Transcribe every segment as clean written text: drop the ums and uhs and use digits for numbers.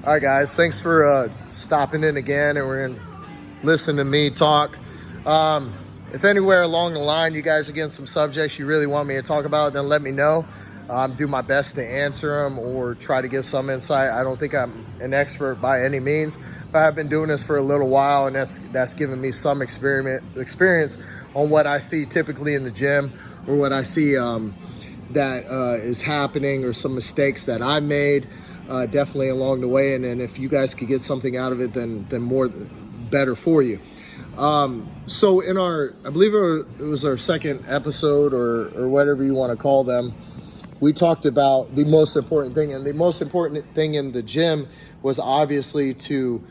All right, guys, thanks for stopping in again, and we're going to listen to me talk. If anywhere along the line you guys are getting some subjects you really want me to talk about, then let me know. Do my best to answer them or try to give some insight. I don't think I'm an expert by any means, but I've been doing this for a little while, and that's given me some experience on what I see typically in the gym, or what I see that is happening, or some mistakes that I made definitely along the way. And then if you guys could get something out of it, then more better for you. So in I believe it was our second episode, or whatever you want to call them, we talked about the most important thing. And the most important thing in the gym was obviously to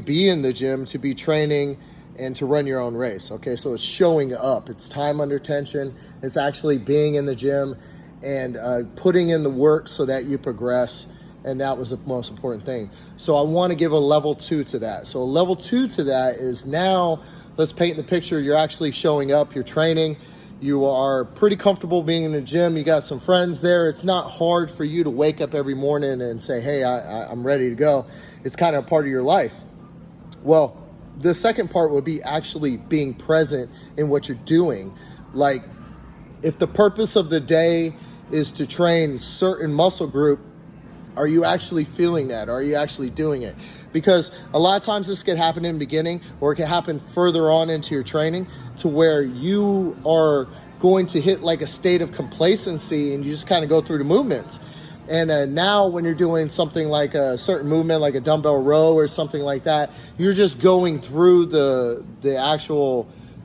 be in the gym, to be training, and to run your own race. Okay, so it's showing up. It's time under tension. It's actually being in the gym and putting in the work so that you progress. And that was the most important thing. So I want to give a level 2 to that. So a level 2 to that is, now let's paint the picture. You're actually showing up, you're training, you are pretty comfortable being in the gym, you got some friends there. It's not hard for you to wake up every morning and say, hey, I'm ready to go. It's kind of a part of your life. Well, the second part would be actually being present in what you're doing. Like, if the purpose of the day is to train certain muscle group, are you actually feeling that? Are you actually doing it? Because a lot of times this could happen in the beginning, or it can happen further on into your training, to where you are going to hit like a state of complacency and you just kind of go through the movements. And now when you're doing something like a certain movement, like a dumbbell row or something like that, you're just going through the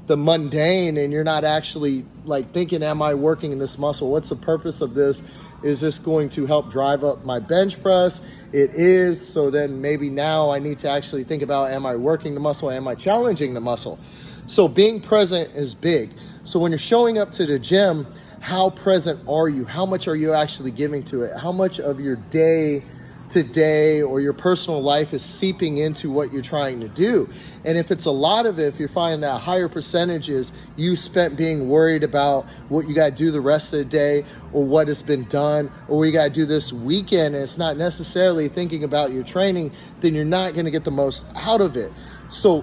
mundane, and you're not actually like thinking, am I working in this muscle? What's the purpose of this? Is this going to help drive up my bench press? It is. So then maybe now I need to actually think about, am I working the muscle? Am I challenging the muscle? So being present is big. So when you're showing up to the gym, how present are you? How much are you actually giving to it? How much of your day to day or your personal life is seeping into what you're trying to do? And if it's a lot of it, if you're finding that higher percentages you spent being worried about what you got to do the rest of the day, or what has been done, or what you got to do this weekend, and it's not necessarily thinking about your training, then you're not going to get the most out of it. So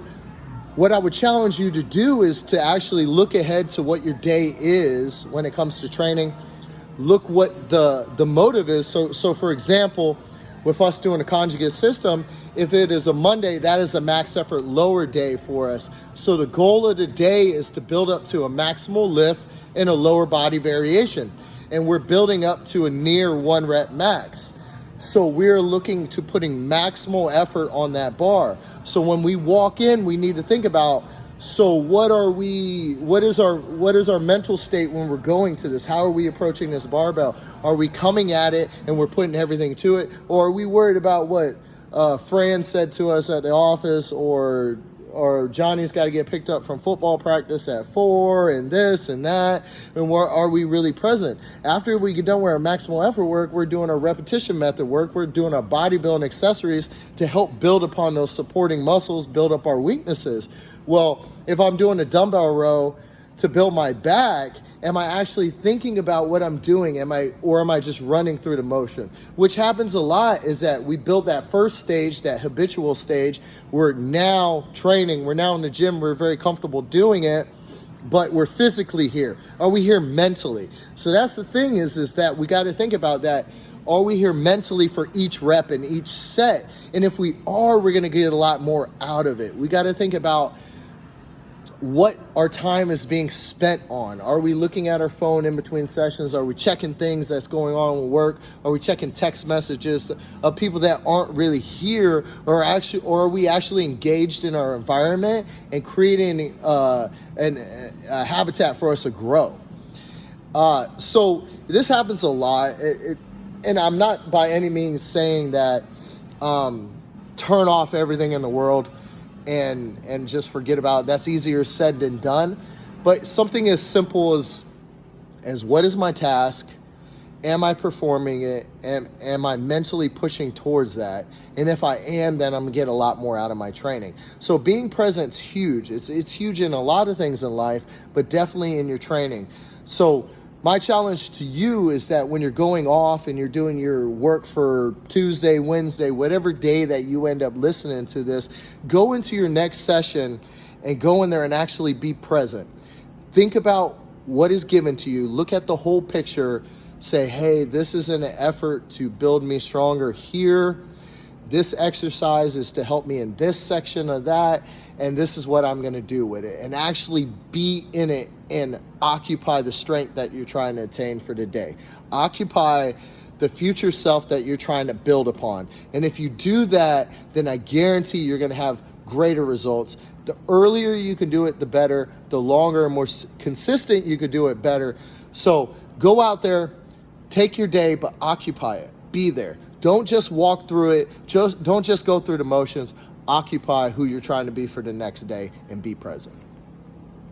what I would challenge you to do is to actually look ahead to what your day is when it comes to training. Look what the motive is. So for example, with us doing a conjugate system, if it is a Monday, that is a max effort lower day for us. So the goal of the day is to build up to a maximal lift and a lower body variation. And we're building up to a near 1 rep max. So we're looking to putting maximal effort on that bar. So when we walk in, we need to think about, so what is our mental state when we're going to this? How are we approaching this barbell? Are we coming at it and we're putting everything to it? Or are we worried about what Fran said to us at the office, or Johnny's got to get picked up from football practice at 4, and this and that? And where are we really present? After we get done with our maximal effort work, we're doing our repetition method work. We're doing our bodybuilding accessories to help build upon those supporting muscles, build up our weaknesses. Well, if I'm doing a dumbbell row to build my back, am I actually thinking about what I'm doing? Or am I just running through the motion? Which happens a lot, is that we build that first stage, that habitual stage. We're now training, we're now in the gym, we're very comfortable doing it, but we're physically here. Are we here mentally? So that's the thing, is that we got to think about that. Are we here mentally for each rep and each set? And if we are, we're going to get a lot more out of it. We got to think about what our time is being spent on. Are we looking at our phone in between sessions? Are we checking things that's going on with work? Are we checking text messages of people that aren't really here? Or are we actually engaged in our environment and creating a habitat for us to grow? So this happens a lot. And I'm not by any means saying that turn off everything in the world and just forget about it. That's easier said than done. But something as simple as what is my task? Am I performing it? Am I mentally pushing towards that? And if I am, then I'm gonna get a lot more out of my training. So being present is huge. It's huge in a lot of things in life, but definitely in your training. So My challenge to you is that when you're going off and you're doing your work for Tuesday, Wednesday, whatever day that you end up listening to this, go into your next session and go in there and actually be present. Think about what is given to you. Look at the whole picture. Say, hey, this is an effort to build me stronger here. This exercise is to help me in this section of that, and this is what I'm going to do with it. And actually be in it and occupy the strength that you're trying to attain for today. Occupy the future self that you're trying to build upon. And if you do that, then I guarantee you're going to have greater results. The earlier you can do it, the better. The longer and more consistent you can do it, better. So go out there, take your day, but occupy it. Be there. Don't just walk through it. Don't just go through the motions. Occupy who you're trying to be for the next day and be present.